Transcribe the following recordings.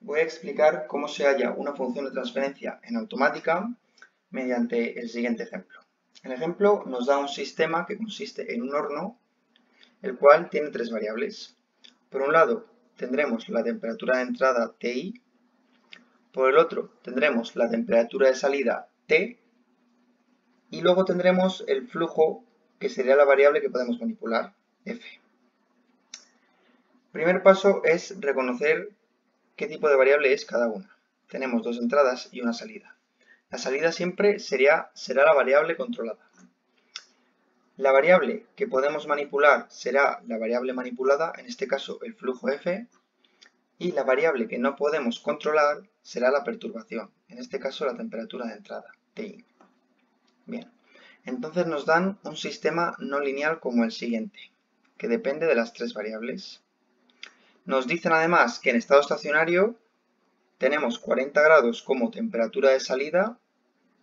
Voy a explicar cómo se halla una función de transferencia en automática mediante el siguiente ejemplo. El ejemplo nos da un sistema que consiste en un horno, el cual tiene tres variables. Por un lado tendremos la temperatura de entrada Ti, por el otro tendremos la temperatura de salida T y luego tendremos el flujo, que sería la variable que podemos manipular, F. El primer paso es reconocer qué tipo de variable es cada una. Tenemos dos entradas y una salida. La salida siempre será la variable controlada. La variable que podemos manipular será la variable manipulada, en este caso el flujo F, y la variable que no podemos controlar será la perturbación, en este caso la temperatura de entrada, Ti. Bien, entonces nos dan un sistema no lineal como el siguiente, que depende de las tres variables. Nos dicen además que en estado estacionario tenemos 40 grados como temperatura de salida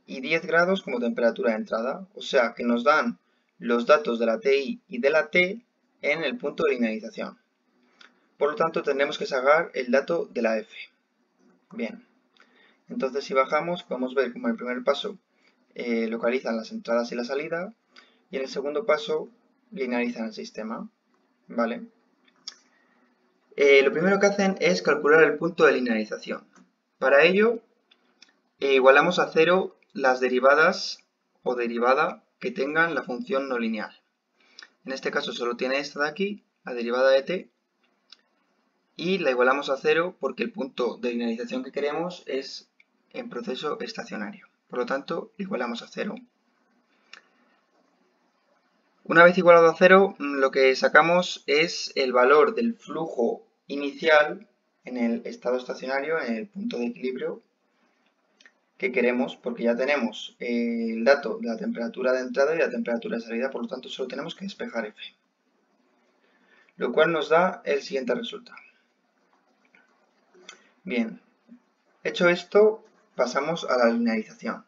y 10 grados como temperatura de entrada, o sea que nos dan los datos de la Ti y de la T en el punto de linealización. Por lo tanto tendremos que sacar el dato de la F. Bien, entonces si bajamos podemos ver como en el primer paso localizan las entradas y la salida y en el segundo paso linealizan el sistema. ¿Vale? Lo primero que hacen es calcular el punto de linealización. Para ello igualamos a cero las derivadas o derivada que tengan la función no lineal. En este caso solo tiene esta de aquí, la derivada de t, y la igualamos a cero porque el punto de linealización que queremos es en proceso estacionario. Por lo tanto, igualamos a cero. Una vez igualado a cero, lo que sacamos es el valor del flujo inicial en el estado estacionario, en el punto de equilibrio que queremos, porque ya tenemos el dato de la temperatura de entrada y la temperatura de salida, por lo tanto solo tenemos que despejar F. Lo cual nos da el siguiente resultado. Bien, hecho esto, pasamos a la linealización.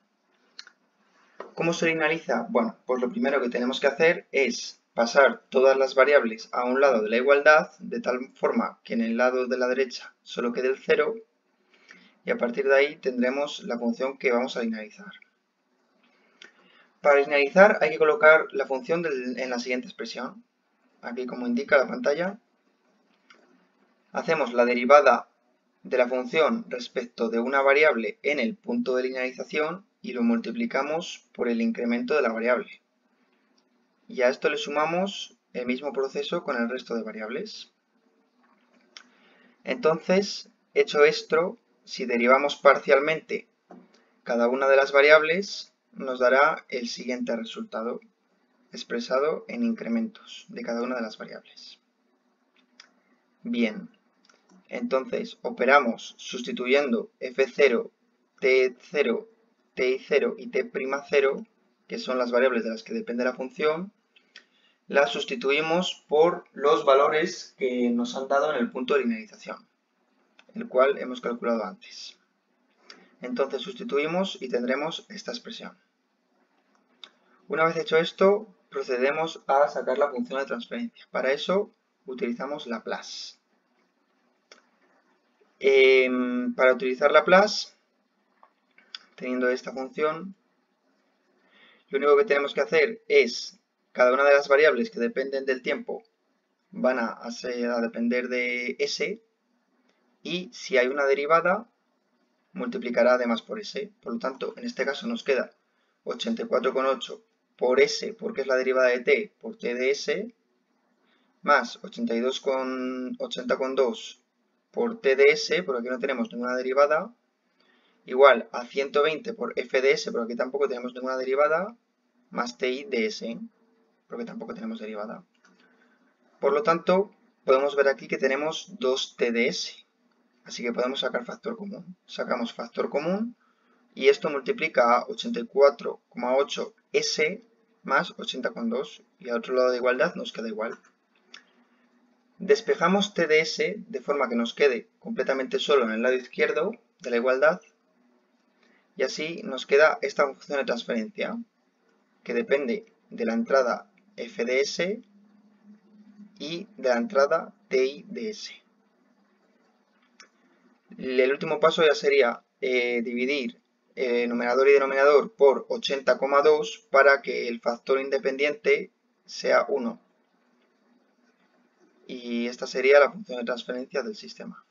¿Cómo se linealiza? Bueno, pues lo primero que tenemos que hacer es pasar todas las variables a un lado de la igualdad, de tal forma que en el lado de la derecha solo quede el 0, y a partir de ahí tendremos la función que vamos a linealizar. Para linealizar hay que colocar la función en la siguiente expresión. Aquí, como indica la pantalla, hacemos la derivada de la función respecto de una variable en el punto de linealización y lo multiplicamos por el incremento de la variable. Y a esto le sumamos el mismo proceso con el resto de variables. Entonces, hecho esto, si derivamos parcialmente cada una de las variables, nos dará el siguiente resultado, expresado en incrementos de cada una de las variables. Bien, entonces operamos sustituyendo f0, t0, ti0 y t'0, que son las variables de las que depende la función, las sustituimos por los valores que nos han dado en el punto de linealización, el cual hemos calculado antes. Entonces sustituimos y tendremos esta expresión. Una vez hecho esto, procedemos a sacar la función de transferencia. Para eso utilizamos Laplace. Para utilizar Laplace, teniendo esta función, lo único que tenemos que hacer es, cada una de las variables que dependen del tiempo van a depender de s, y si hay una derivada, multiplicará además por s. Por lo tanto, en este caso nos queda 84,8 por s, porque es la derivada de t, por t de s, más 80,2 por t de s, porque aquí no tenemos ninguna derivada, igual a 120 por f de s, porque aquí tampoco tenemos ninguna derivada, más ti de s, porque tampoco tenemos derivada. Por lo tanto, podemos ver aquí que tenemos 2t de s, así que podemos sacar factor común. Sacamos factor común y esto multiplica a 84,8 s más 80,2 y al otro lado de igualdad nos queda igual. Despejamos t de s de forma que nos quede completamente solo en el lado izquierdo de la igualdad y así nos queda esta función de transferencia que depende de la entrada f de s y de la entrada ti de s. El último paso ya sería dividir numerador y denominador por 80,2 para que el factor independiente sea 1. Y esta sería la función de transferencia del sistema.